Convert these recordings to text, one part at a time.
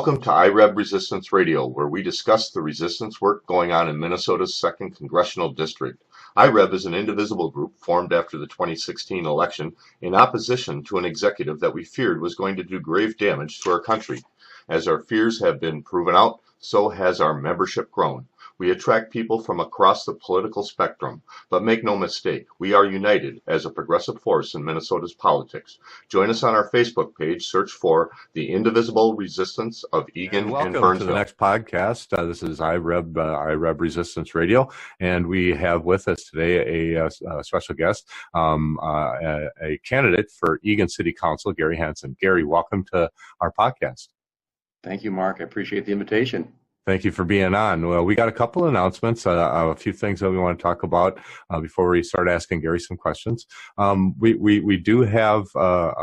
Welcome to Ireb Resistance Radio, where we discuss the resistance work going on in Minnesota's 2nd Congressional District. Ireb is an indivisible group formed after the 2016 election in opposition to an executive that we feared was going to do grave damage to our country. As our fears have been proven out, so has our membership grown. We attract people from across the political spectrum, but make no mistake, we are united as a progressive force in Minnesota's politics. Join us on our Facebook page, search for The Indivisible Resistance of Eagan and welcome Burnsville. to the next podcast. This is Ireb Resistance Radio, and we have with us today a special guest, a candidate for Eagan City Council, Gary Hansen. Gary, welcome to our podcast. Thank you, Mark. I appreciate the invitation. Thank you for being on. Well, we got a couple of announcements, a few things that we want to talk about before we start asking Gary some questions. We do have a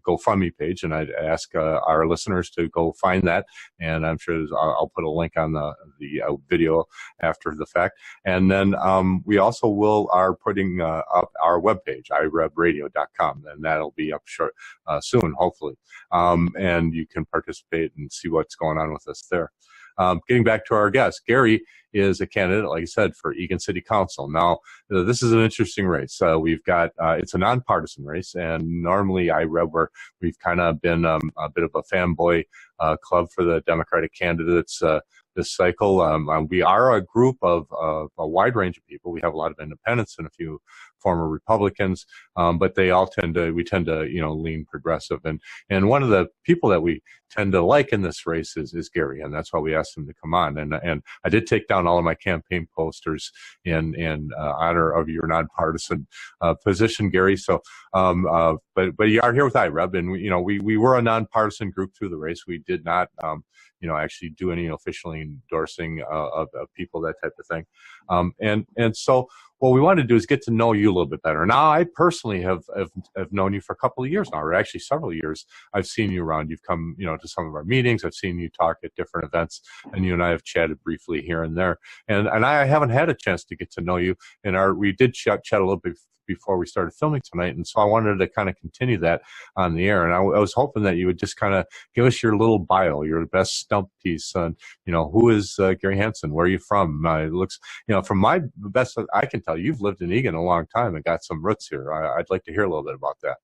GoFundMe page, and I'd ask our listeners to go find that. And I'm sure I'll put a link on the video after the fact. And then we also are putting up our webpage, irebradio.com, and that'll be up soon, hopefully. And you can participate and see what's going on with us there. Getting back to our guest, Gary is a candidate, like I said, for Eagan City Council. Now, this is an interesting race. We've got, it's a nonpartisan race, and normally we've kind of been a bit of a fanboy club for the Democratic candidates this cycle. We are a group of a wide range of people. We have a lot of independents and a few former Republicans, but we tend to, lean progressive. And one of the people that we tend to like in this race is Gary, and that's why we asked him to come on. And I did take down all of my campaign posters in honor of your nonpartisan position, Gary. So, but you are here with Ireb, and we were a nonpartisan group through the race. We did not, actually do any officially endorsing of people, that type of thing. And so what we want to do is get to know you a little bit better. Now, I personally have known you for a couple of years now, or actually several years. I've seen you around. You've come, to some of our meetings. I've seen you talk at different events, and you and I have chatted briefly here and there. And I haven't had a chance to get to know you. We did chat a little bit before we started filming tonight, and so I wanted to kind of continue that on the air. And I was hoping that you would just kind of give us your little bio, your best stump piece on, who is Gary Hansen? Where are you from? It looks, from my best I can tell, you've lived in Eagan a long time and got some roots here. I'd like to hear a little bit about that.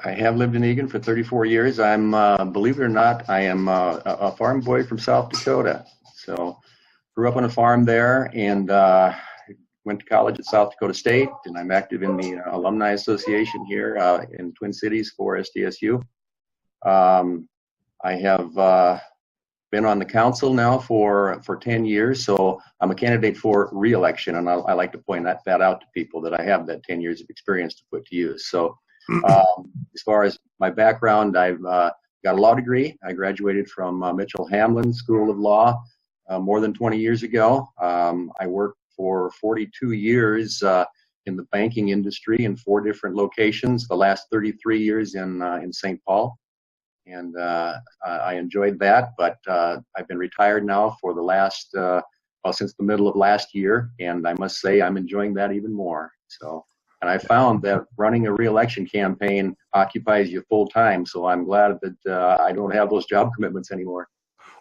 I have lived in Eagan for 34 years. I'm, believe it or not, I am a farm boy from South Dakota. So grew up on a farm there, and went to college at South Dakota State, and I'm active in the Alumni Association here in Twin Cities for SDSU. I have been on the council now for 10 years, so I'm a candidate for re-election, and I like to point that out to people, that I have that 10 years of experience to put to use. So as far as my background, I've got a law degree. I graduated from Mitchell Hamlin School of Law more than 20 years ago. I worked for 42 years in the banking industry in 4 different locations, the last 33 years in St. Paul. And I enjoyed that, but I've been retired now for the last, since the middle of last year, and I must say I'm enjoying that even more. So, and I found that running a re-election campaign occupies you full time, so I'm glad that I don't have those job commitments anymore.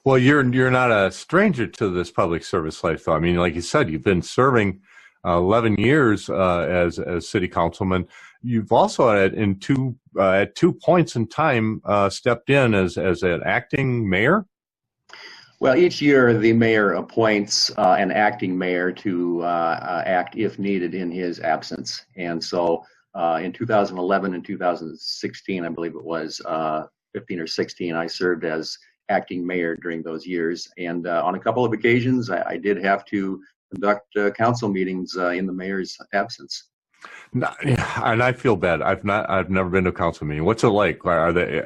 Well, you're not a stranger to this public service life, though. I mean, like you said, you've been serving 11 years as city councilman. You've also at 2 points in time stepped in as an acting mayor. Well, each year the mayor appoints an acting mayor to act if needed in his absence. And so in 2011 and 2016, I believe it was 15 or 16, I served as acting mayor during those years. And on a couple of occasions, I did have to conduct council meetings in the mayor's absence. And I feel bad. I've never been to a council meeting. What's it like? Are they,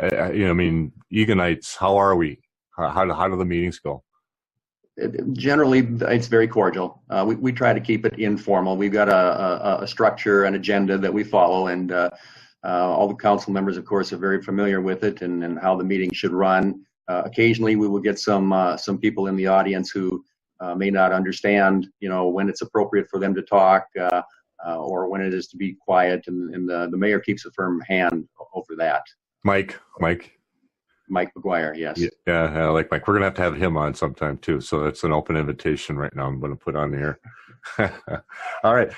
Eaganites, how are we? How do the meetings go? Generally, it's very cordial. We try to keep it informal. We've got a structure, an agenda that we follow, and all the council members, of course, are very familiar with it and how the meeting should run. Occasionally, we will get some people in the audience who may not understand, when it's appropriate for them to talk or when it is to be quiet, and the mayor keeps a firm hand over that. Mike. Mike McGuire, yes. Yeah, I like Mike. We're going to have him on sometime too. So that's an open invitation right now. I'm going to put on here. All right.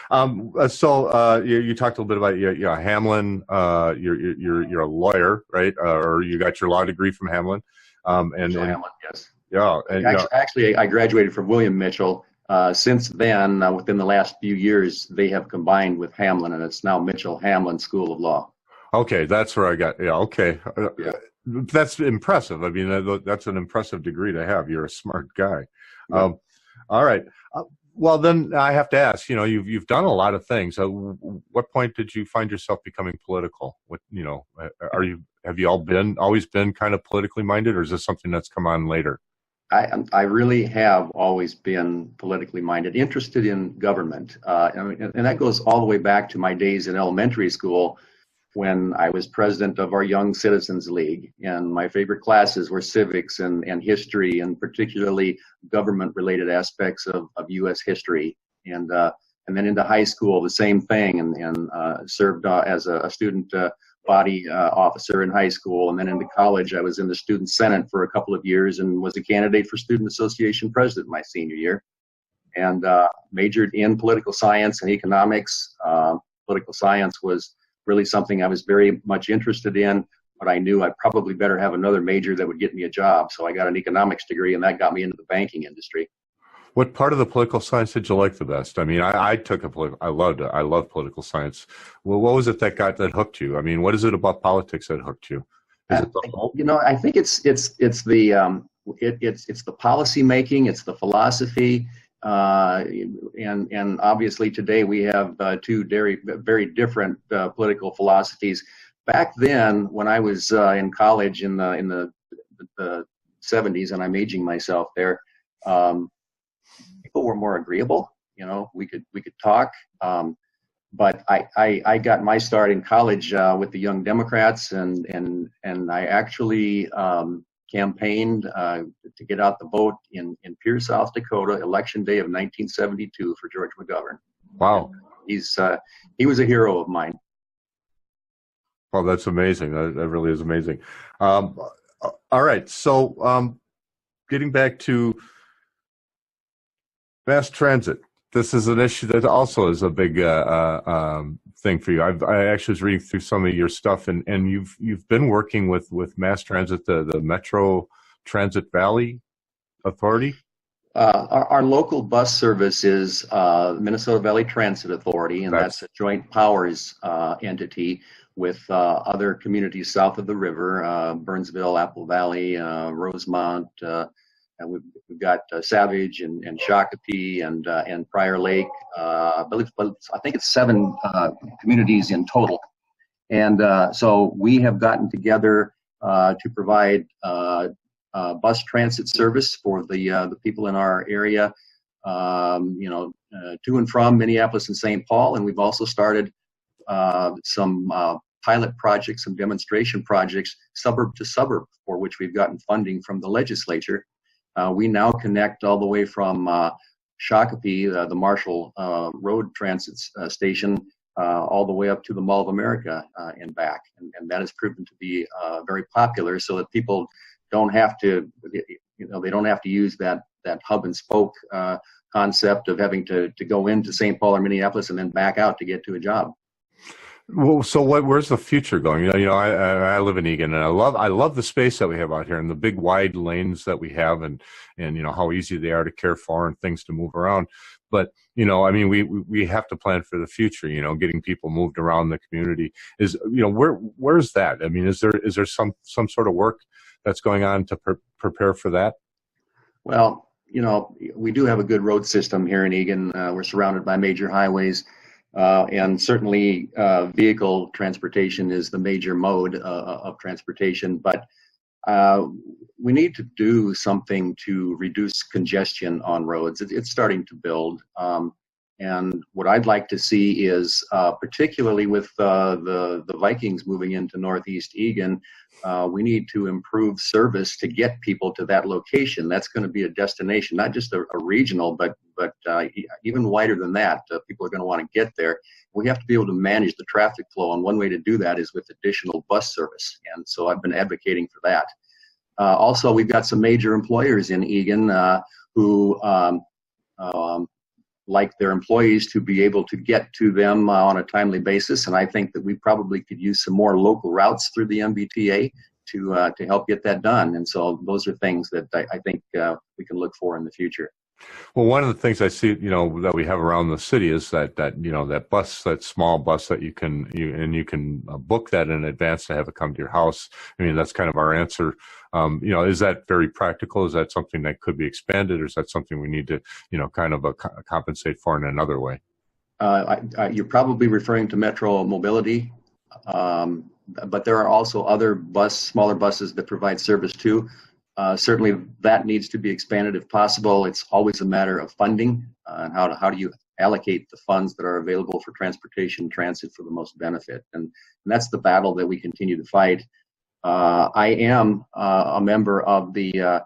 You talked a little bit about Hamlin. You're a lawyer, right? Or you got your law degree from Hamlin. Hamlin, yes. Yeah. And, actually, I graduated from William Mitchell. Since then, within the last few years, they have combined with Hamlin, and it's now Mitchell Hamlin School of Law. Okay, that's where I got. Yeah. Okay. Yeah. That's impressive. I mean, that's an impressive degree to have. You're a smart guy. Yeah. All right. Well, then I have to ask. You've done a lot of things. What point did you find yourself becoming political? Have you always been kind of politically minded, or is this something that's come on later? I really have always been politically minded, interested in government, and that goes all the way back to my days in elementary school, when I was president of our Young Citizens League, and my favorite classes were civics and history, and particularly government-related aspects of U.S. history. And then into high school, the same thing, and served as a student body officer in high school. And then into college, I was in the student senate for a couple of years and was a candidate for student association president my senior year, and majored in political science and economics. Political science was really something I was very much interested in, but I knew I'd probably better have another major that would get me a job. So I got an economics degree, and that got me into the banking industry. What part of the political science did you like the best? I mean, I took I love political science. Well, what was it that hooked you? I mean, what is it about politics that hooked you? Is it the whole? I think it's the policy making, it's the philosophy. And obviously today we have two very different political philosophies. Back then, when I was in college in the 70s, and I'm aging myself there, people were more agreeable. We could talk. But I got my start in college with the Young Democrats, and I actually campaigned to get out the vote in Pierce, South Dakota, election day of 1972 for George McGovern. Wow. He was a hero of mine. Well, that's amazing. That really is amazing. All right. So getting back to mass transit. This is an issue that also is a big thing for you. I actually was reading through some of your stuff, and you've been working with mass transit, the Metro Transit Valley Authority. Our local bus service is Minnesota Valley Transit Authority, and that's a joint powers entity with other communities south of the river: Burnsville, Apple Valley, Rosemont. And we've got Savage and Shakopee and Prior Lake. I think it's 7 communities in total. And so we have gotten together to provide bus transit service for the people in our area, to and from Minneapolis and St. Paul. And we've also started some pilot projects, some demonstration projects, suburb to suburb, for which we've gotten funding from the legislature. We now connect all the way from Shakopee, the Marshall Road Transit Station, all the way up to the Mall of America and back. And that has proven to be very popular, so that people don't have to, they don't have to use that hub and spoke concept of having to go into St. Paul or Minneapolis and then back out to get to a job. Well, so where's the future going? I live in Eagan, and I love the space that we have out here, and the big wide lanes that we have, and how easy they are to care for and things to move around. But we have to plan for the future. Getting people moved around the community is where's that? I mean, is there some sort of work that's going on to prepare for that? Well, we do have a good road system here in Eagan. We're surrounded by major highways. And certainly vehicle transportation is the major mode of transportation, but we need to do something to reduce congestion on roads. It's starting to build. And what I'd like to see is, particularly with the Vikings moving into Northeast Eagan, we need to improve service to get people to that location. That's going to be a destination, not just a regional, but even wider than that. People are going to want to get there. We have to be able to manage the traffic flow, and one way to do that is with additional bus service. And so I've been advocating for that. Also, we've got some major employers in Eagan who like their employees to be able to get to them on a timely basis. And I think that we probably could use some more local routes through the MBTA to help get that done. And so those are things that I think we can look for in the future. Well, one of the things I see, that we have around the city is that that bus, that small bus that you can book that in advance to have it come to your house. I mean, that's kind of our answer. Is that very practical? Is that something that could be expanded, or is that something we need to, kind of compensate for in another way? You're probably referring to Metro Mobility, but there are also other smaller buses that provide service too. Certainly that needs to be expanded if possible. It's always a matter of funding and how do you allocate the funds that are available for transportation transit for the most benefit. And that's the battle that we continue to fight. I am a member of the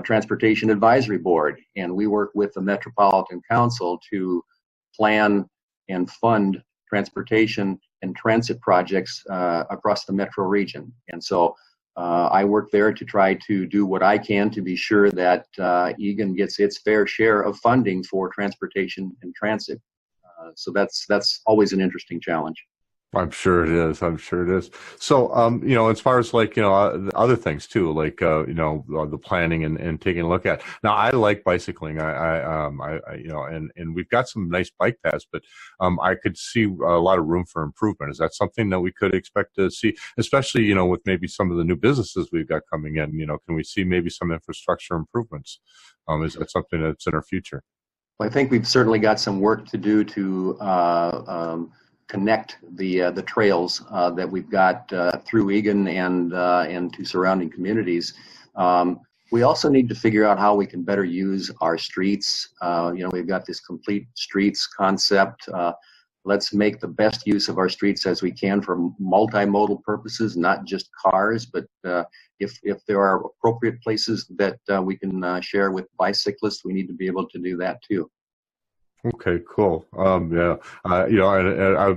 Transportation Advisory Board, and we work with the Metropolitan Council to plan and fund transportation and transit projects across the metro region. And so I work there to try to do what I can to be sure that Eagan gets its fair share of funding for transportation and transit. So that's always an interesting challenge. I'm sure it is. I'm sure it is. So, as far as other things too, like, the planning and taking a look at. Now, I like bicycling. And we've got some nice bike paths, but I could see a lot of room for improvement. Is that something that we could expect to see, especially, with maybe some of the new businesses we've got coming in? Can we see maybe some infrastructure improvements? Is that something that's in our future? Well, I think we've certainly got some work to do to connect the trails that we've got through Eagan and to surrounding communities. We also need to figure out how we can better use our streets. We've got this complete streets concept. Let's make the best use of our streets as we can for multimodal purposes, not just cars, but if there are appropriate places that we can share with bicyclists, we need to be able to do that too. Okay, cool. I'm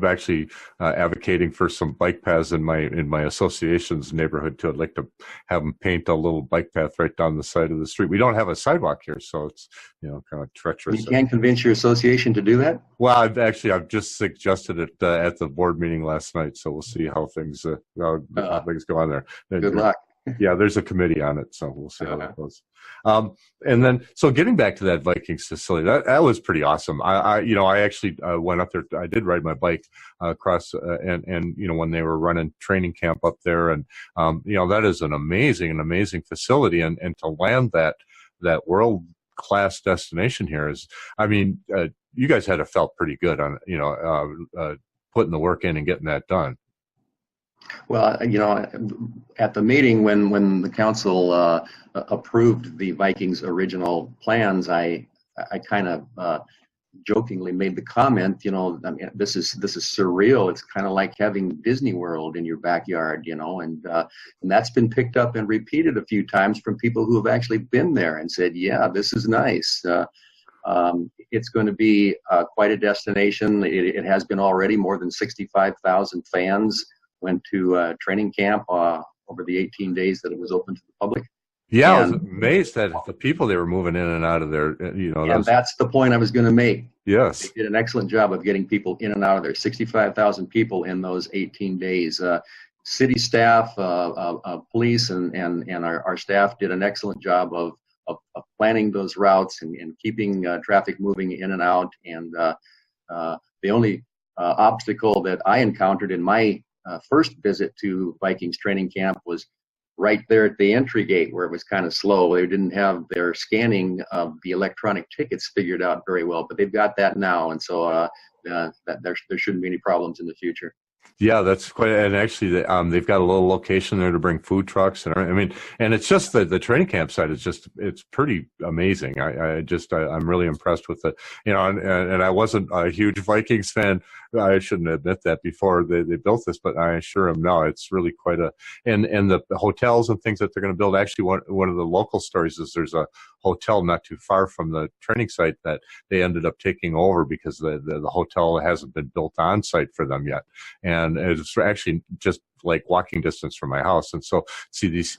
actually advocating for some bike paths in my association's neighborhood too. I'd like to have them paint a little bike path right down the side of the street. We don't have a sidewalk here, so it's kind of treacherous. You can't convince your association to do that? Well, I've just suggested it at the board meeting last night, so we'll see how things go on there. Good luck. Yeah, there's a committee on it, so we'll see how that goes. And then, so getting back to that Vikings facility, that was pretty awesome. I actually went up there. I did ride my bike across, and when they were running training camp up there, and that is an amazing facility, and to land that world-class destination here is, you guys had to felt pretty good on putting the work in and getting that done. Well, at the meeting when the council approved the Vikings' original plans, I kind of jokingly made the comment, this is surreal. It's kind of like having Disney World in your backyard, and that's been picked up and repeated a few times from people who have actually been there and said, yeah, this is nice. It's going to be quite a destination. It has been already. More than 65,000 fans went to training camp over the 18 days that it was open to the public. Yeah, I was amazed at the people they were moving in and out of there. And that's the point I was going to make. Yes. They did an excellent job of getting people in and out of there. 65,000 people in those 18 days. City staff, police, and our staff did an excellent job of planning those routes and keeping traffic moving in and out. And the only obstacle that I encountered in my first visit to Vikings training camp was right there at the entry gate, where it was kind of slow. They didn't have their scanning of the electronic tickets figured out very well, but they've got that now, and so there shouldn't be any problems in the future. Yeah, that's quite, and actually, they've got a little location there to bring food trucks, and it's just the training camp site is it's pretty amazing. I'm really impressed with it, and I wasn't a huge Vikings fan. I shouldn't admit that before they built this, but I sure am now. It's really quite and the hotels and things that they're going to build. Actually, one of the local stories is there's a hotel not too far from the training site that they ended up taking over because the hotel hasn't been built on site for them yet. And and it's actually just like walking distance from my house. And so see these,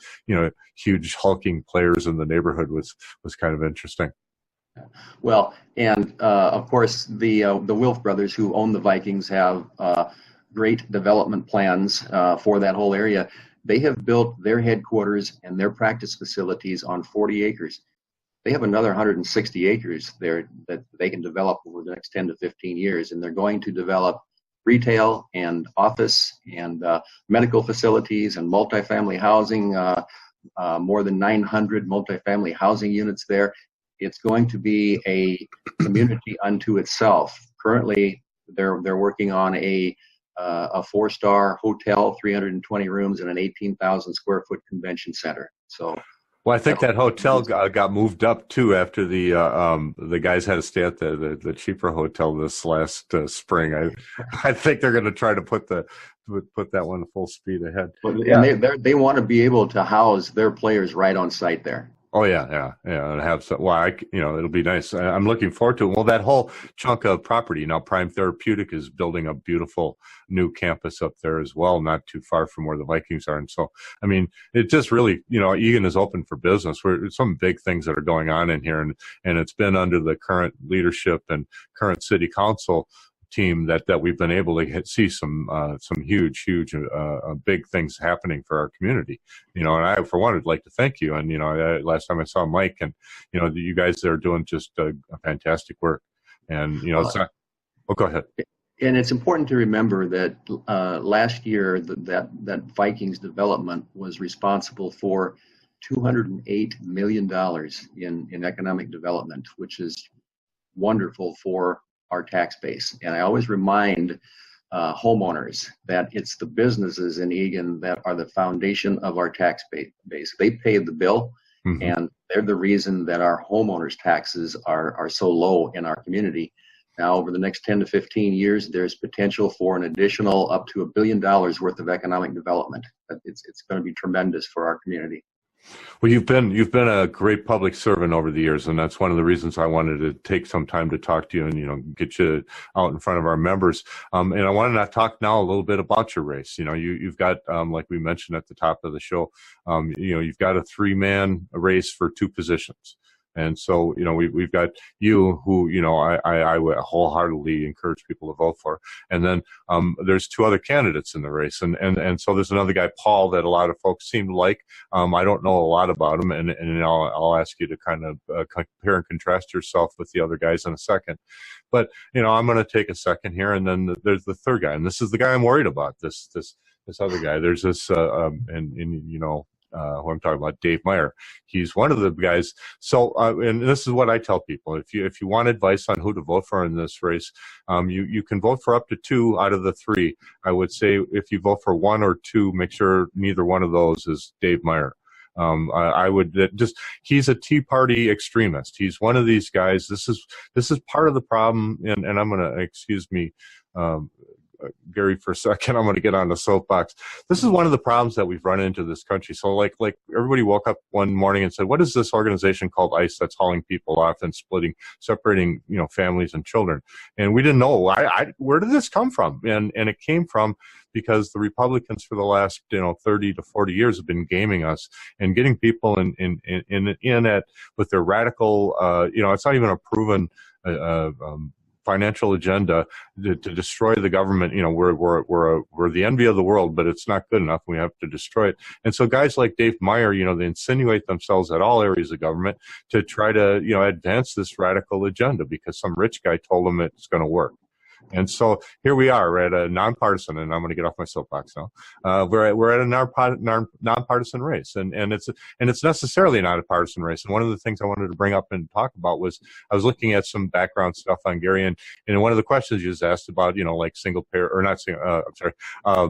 huge hulking players in the neighborhood was kind of interesting. Well, and of course, the Wilf brothers, who own the Vikings, have great development plans for that whole area. They have built their headquarters and their practice facilities on 40 acres. They have another 160 acres there that they can develop over the next 10 to 15 years, and they're going to develop retail and office and medical facilities and multifamily housing, more than 900 multifamily housing units there. It's going to be a community unto itself. Currently, they're working on a 4-star hotel, 320 rooms, and an 18,000 square foot convention center. So, well, I think that hotel got moved up too after the guys had to stay at the cheaper hotel this last spring. I think they're going to try to put that one full speed ahead. And they want to be able to house their players right on site there. Oh yeah, and have some. Well, it'll be nice. I'm looking forward to it. Well, that whole chunk of property now, Prime Therapeutic is building a beautiful new campus up there as well, not too far from where the Vikings are. And so, I mean, it just really, Eagan is open for business. There's some big things that are going on in here, and it's been under the current leadership and current city council team that we've been able to see some huge big things happening for our community, and I for one would like to thank you. And last time I saw Mike, and you guys are doing just a fantastic work, and it's not, go ahead. And it's important to remember that last year that Vikings development was responsible for $208 million in economic development, which is wonderful for our tax base. And I always remind homeowners that it's the businesses in Eagan that are the foundation of our tax base. They pay the bill, mm-hmm. and they're the reason that our homeowners' taxes are so low in our community. Now, over the next 10 to 15 years, there's potential for an additional up to $1 billion worth of economic development. It's going to be tremendous for our community. Well, you've been a great public servant over the years, and that's one of the reasons I wanted to take some time to talk to you and get you out in front of our members. And I want to talk now a little bit about your race. You've got like we mentioned at the top of the show, you've got a 3-man race for 2 positions. And so, we've got you who, I would wholeheartedly encourage people to vote for. And then there's 2 other candidates in the race. And so there's another guy, Paul, that a lot of folks seem to like. I don't know a lot about him, and I'll ask you to kind of compare and contrast yourself with the other guys in a second. But, I'm going to take a second here, and then there's the third guy. And this is the guy I'm worried about, this other guy. There's this, who I'm talking about, Dave Meyer. He's one of the guys. So, and this is what I tell people: if you want advice on who to vote for in this race, you can vote for up to 2 out of the 3. I would say if you vote for 1 or 2, make sure neither one of those is Dave Meyer. I would he's a Tea Party extremist. He's one of these guys. This is part of the problem, and I'm going to, excuse me, Gary, for a second, I'm going to get on the soapbox. This is one of the problems that we've run into this country. So like everybody woke up one morning and said, what is this organization called ICE that's hauling people off and separating, families and children? And we didn't know, where did this come from? And it came from because the Republicans for the last, 30 to 40 years have been gaming us and getting people in at with their radical, it's not even a proven, financial agenda to destroy the government. We're the envy of the world, but it's not good enough. We have to destroy it. And so guys like Dave Meyer, they insinuate themselves at all areas of government to try to, advance this radical agenda because some rich guy told them it's going to work. And so here we are. We're at a nonpartisan, and I'm going to get off my soapbox now. We're at a nonpartisan race, and it's necessarily not a partisan race. And one of the things I wanted to bring up and talk about was I was looking at some background stuff on Gary, and one of the questions you just asked about, like single pair or not single,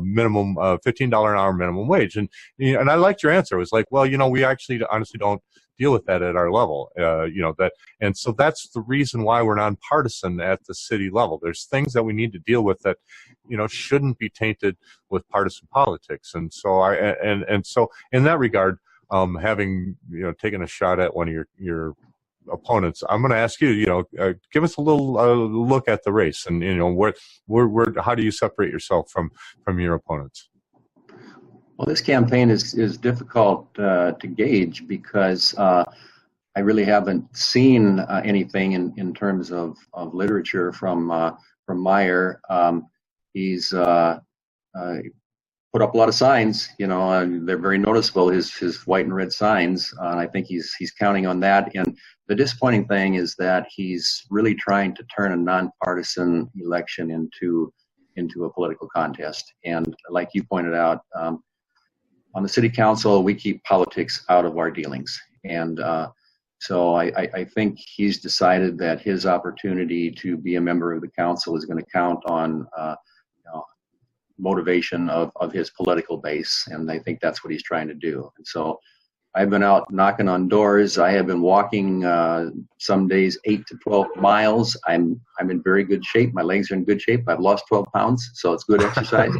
minimum $15 an hour minimum wage, and I liked your answer. It was like, well, we actually honestly don't deal with that at our level, and so that's the reason why we're nonpartisan at the city level. There's things that we need to deal with that, shouldn't be tainted with partisan politics. And so so in that regard, having taken a shot at one of your opponents, I'm going to ask you, give us a little look at the race, and how do you separate yourself from your opponents? Well, this campaign is difficult to gauge because I really haven't seen anything in terms of literature from Meyer. He's put up a lot of signs, and they're very noticeable, his white and red signs, and I think he's counting on that. And the disappointing thing is that he's really trying to turn a nonpartisan election into a political contest. And like you pointed out, on the city council, we keep politics out of our dealings. And so I think he's decided that his opportunity to be a member of the council is going to count on motivation of his political base, and I think that's what he's trying to do. And so I've been out knocking on doors. I have been walking some days 8 to 12 miles. I'm in very good shape. My legs are in good shape. I've lost 12 pounds, so it's good exercise.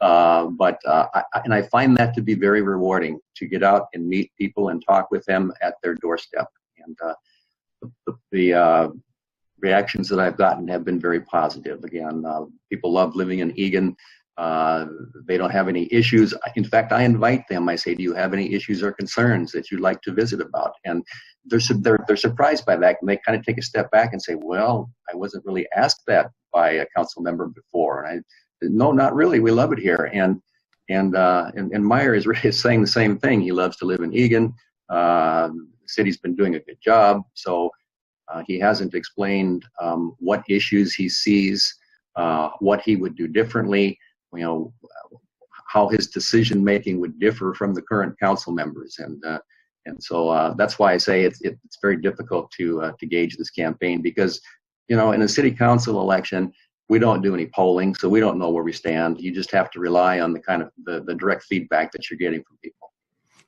But I find that to be very rewarding, to get out and meet people and talk with them at their doorstep. And the reactions that I've gotten have been very positive. Again, people love living in Eagan. They don't have any issues. In fact, I invite them. I say, do you have any issues or concerns that you'd like to visit about? And they're surprised by that, and they kind of take a step back and say, well, I wasn't really asked that by a council member before. And no, not really. We love it here. And Meyer is saying the same thing. He loves to live in Eagan. The city's been doing a good job. So he hasn't explained what issues he sees, what he would do differently, how his decision making would differ from the current council members. And so that's why I say it's very difficult to gauge this campaign, because in a city council election, we don't do any polling, so we don't know where we stand. You just have to rely on the kind of the direct feedback that you're getting from people.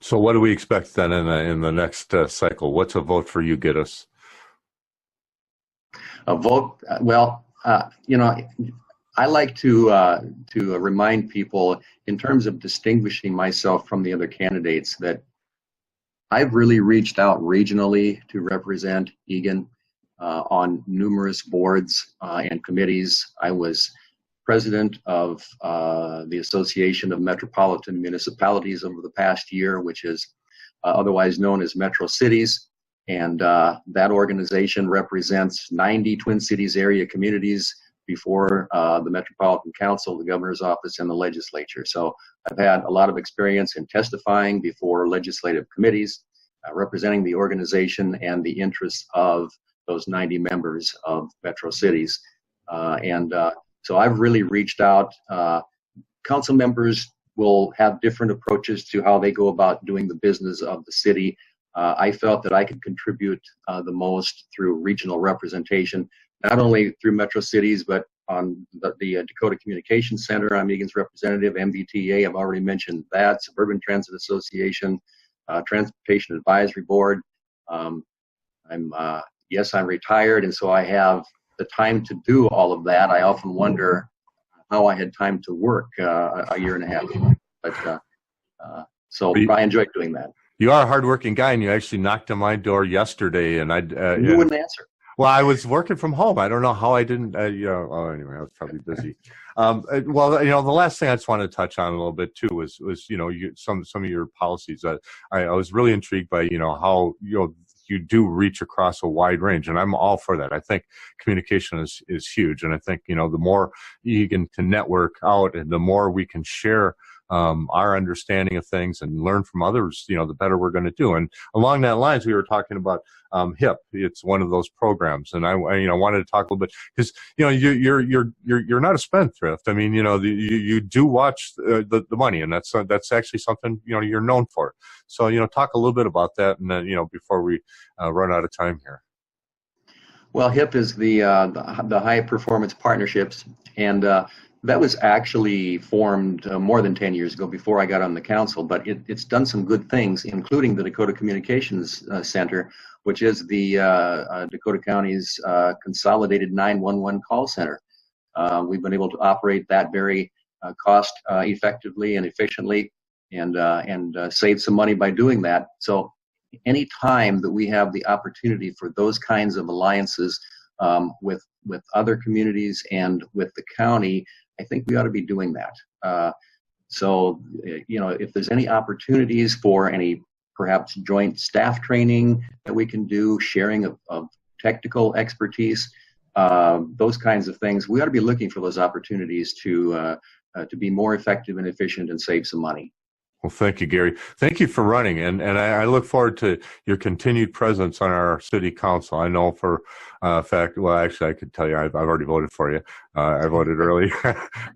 So what do we expect then in the next cycle? What's a vote for you get us? A vote? Well, I like to remind people, in terms of distinguishing myself from the other candidates, that I've really reached out regionally to represent Eagan on numerous boards and committees. I was president of the Association of Metropolitan Municipalities over the past year, which is otherwise known as Metro Cities. And that organization represents 90 Twin Cities area communities before the Metropolitan Council, the Governor's Office, and the legislature. So I've had a lot of experience in testifying before legislative committees, representing the organization and the interests of those 90 members of Metro Cities. So I've really reached out. Council members will have different approaches to how they go about doing the business of the city. I felt that I could contribute the most through regional representation, not only through Metro Cities, but on the Dakota Communications Center. I'm Eagan's representative. MBTA, I've already mentioned that. Suburban Transit Association, Transportation Advisory Board. Yes, I'm retired, and so I have the time to do all of that. I often wonder how I had time to work a year and a half ago. But so I enjoyed doing that. You are a hardworking guy, and you actually knocked on my door yesterday, and you wouldn't answer. Well, I was working from home. I don't know how I didn't. Anyway, I was probably busy. Well, the last thing I just wanted to touch on a little bit too was some of your policies. That I was really intrigued by how you do reach across a wide range, and I'm all for that. I think communication is huge, and I think the more you can network out, and the more we can share our understanding of things and learn from others, the better we're going to do. And along that lines, we were talking about HIP. It's one of those programs, and I wanted to talk a little bit because you're not a spendthrift. I mean, you do watch the money, and that's actually something you're known for. So talk a little bit about that, and then before we run out of time here. Well, HIP is the High Performance Partnerships, and that was actually formed more than 10 years ago, before I got on the council, but it's done some good things, including the Dakota Communications Center, which is the Dakota County's consolidated 911 call center. We've been able to operate that very cost effectively and efficiently, and save some money by doing that. So any time that we have the opportunity for those kinds of alliances with other communities and with the county, I think we ought to be doing that. So, if there's any opportunities for any perhaps joint staff training that we can do, sharing of technical expertise, those kinds of things, we ought to be looking for those opportunities to be more effective and efficient and save some money. Well, thank you, Gary. Thank you for running, and I look forward to your continued presence on our city council. I know for a fact, well, actually, I could tell you I've already voted for you. I voted early,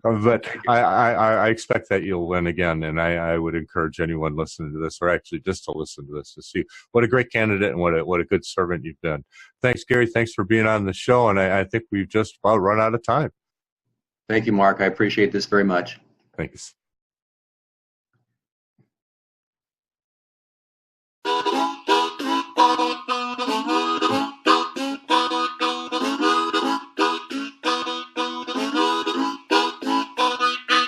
but I expect that you'll win again, and I would encourage anyone listening to this, or actually just to listen to this, to see what a great candidate and what a good servant you've been. Thanks, Gary. Thanks for being on the show, and I think we've just about run out of time. Thank you, Mark. I appreciate this very much. Thanks.